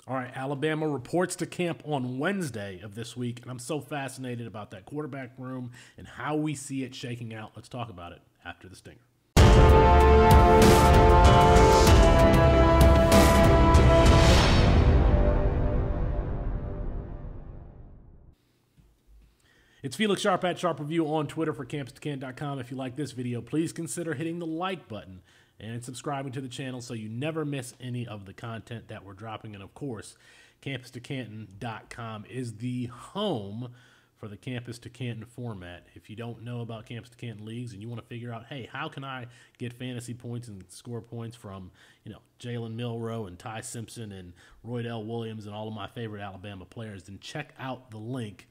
All right, Alabama reports to camp on Wednesday of this week, and I'm so fascinated about that quarterback room and how we see it shaking out. Let's talk about it after the stinger. It's Felix Sharp at Sharp Review on Twitter for CampusToCanton.com. If you like this video, please consider hitting the like button and subscribing to the channel so you never miss any of the content that we're dropping. And of course, CampusToCanton.com is the home for the Campus to Canton format. If you don't know about Campus to Canton leagues and you want to figure out, hey, how can I get fantasy points and score points from, Jalen Milroe and Ty Simpson and Roydell Williams and all of my favorite Alabama players, then check out the link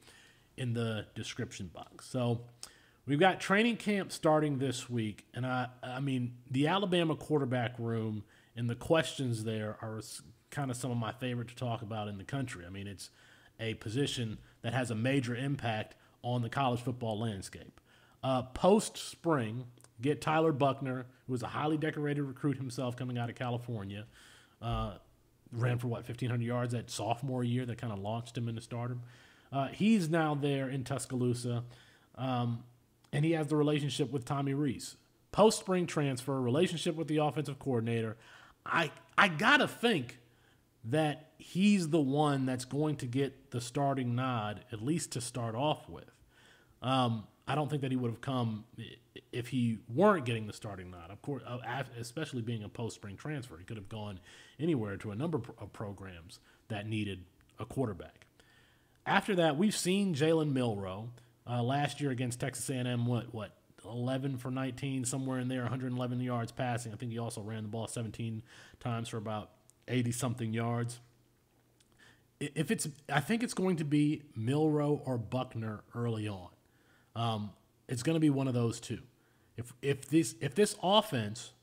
in the description box. So we've got training camp starting this week, and I mean, the Alabama quarterback room and the questions there are kind of some of my favorite to talk about in the country. I mean, it's a position that has a major impact on the college football landscape. Post-spring, get Tyler Buchner, who was a highly decorated recruit himself coming out of California, ran for, 1,500 yards that sophomore year that kind of launched him into stardom. He's now there in Tuscaloosa, and he has the relationship with Tommy Rees. Post-spring transfer, relationship with the offensive coordinator. I got to think that he's the one that's going to get the starting nod, at least to start off with. I don't think that he would have come if he weren't getting the starting nod. Of course, especially being a post-spring transfer. He could have gone anywhere to a number of programs that needed a quarterback. After that, we've seen Jalen Milroe last year against Texas A&M, 11 for 19, somewhere in there, 111 yards passing. I think he also ran the ball 17 times for about 80-something yards. I think it's going to be Milroe or Buchner early on. It's going to be one of those two. If this offense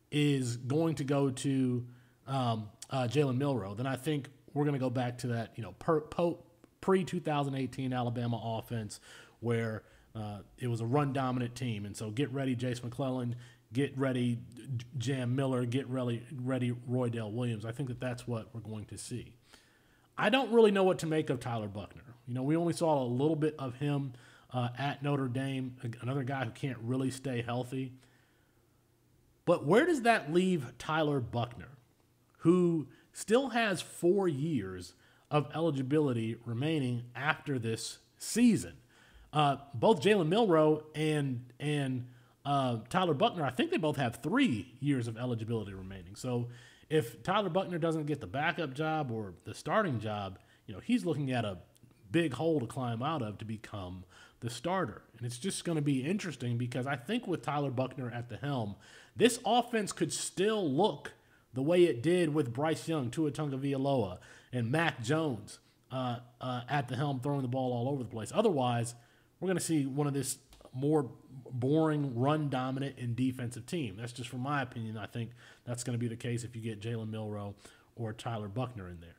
is going to go to Jalen Milroe, then I think we're going to go back to that, pre-2018 Alabama offense where it was a run-dominant team. And so get ready, Jace McClellan. Get ready, Jam Miller. Get ready, Roydell Williams. I think that's what we're going to see. I don't really know what to make of Tyler Buchner. We only saw a little bit of him at Notre Dame, another guy who can't really stay healthy. But where does that leave Tyler Buchner, who still has 4 years of eligibility remaining after this season? Both Jalen Milroe and Tyler Buchner, I think they both have 3 years of eligibility remaining. So if Tyler Buchner doesn't get the backup job or the starting job, he's looking at a big hole to climb out of to become the starter. And it's just going to be interesting because I think with Tyler Buchner at the helm, this offense could still look the way it did with Bryce Young, Tua Tagovailoa, and Mac Jones at the helm throwing the ball all over the place. Otherwise, we're going to see one of this more boring, run-dominant, and defensive team. That's just from my opinion. I think that's going to be the case if you get Jalen Milroe or Tyler Buchner in there.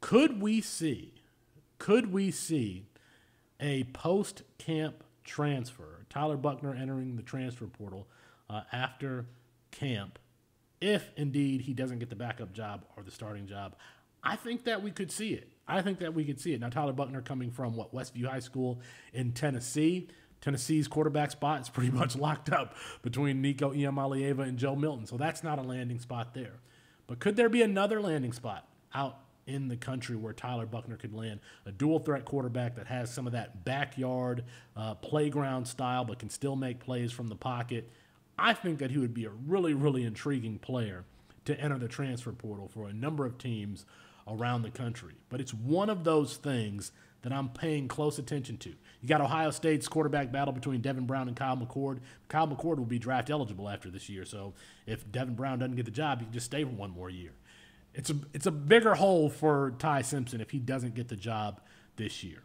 Could we see a post-camp transfer, Tyler Buchner entering the transfer portal after camp, if indeed he doesn't get the backup job or the starting job? I think that we could see it. Now, Tyler Buchner coming from, Westview High School in Tennessee. Tennessee's quarterback spot is pretty much locked up between Nico Iamaleava and Joe Milton, so that's not a landing spot there. But could there be another landing spot out in the country where Tyler Buchner could land, a dual-threat quarterback that has some of that backyard playground style but can still make plays from the pocket? I think that he would be a really, really intriguing player to enter the transfer portal for a number of teams around the country. But it's one of those things that I'm paying close attention to. You got Ohio State's quarterback battle between Devin Brown and Kyle McCord. Kyle McCord will be draft eligible after this year, so if Devin Brown doesn't get the job, he can just stay for one more year. It's a bigger hole for Ty Simpson if he doesn't get the job this year.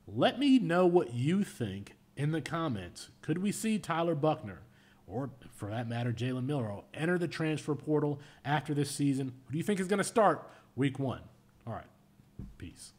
Let me know what you think in the comments. Could we see Tyler Buchner, or for that matter, Jalen Milroe, enter the transfer portal after this season? Who do you think is going to start week 1? All right, peace.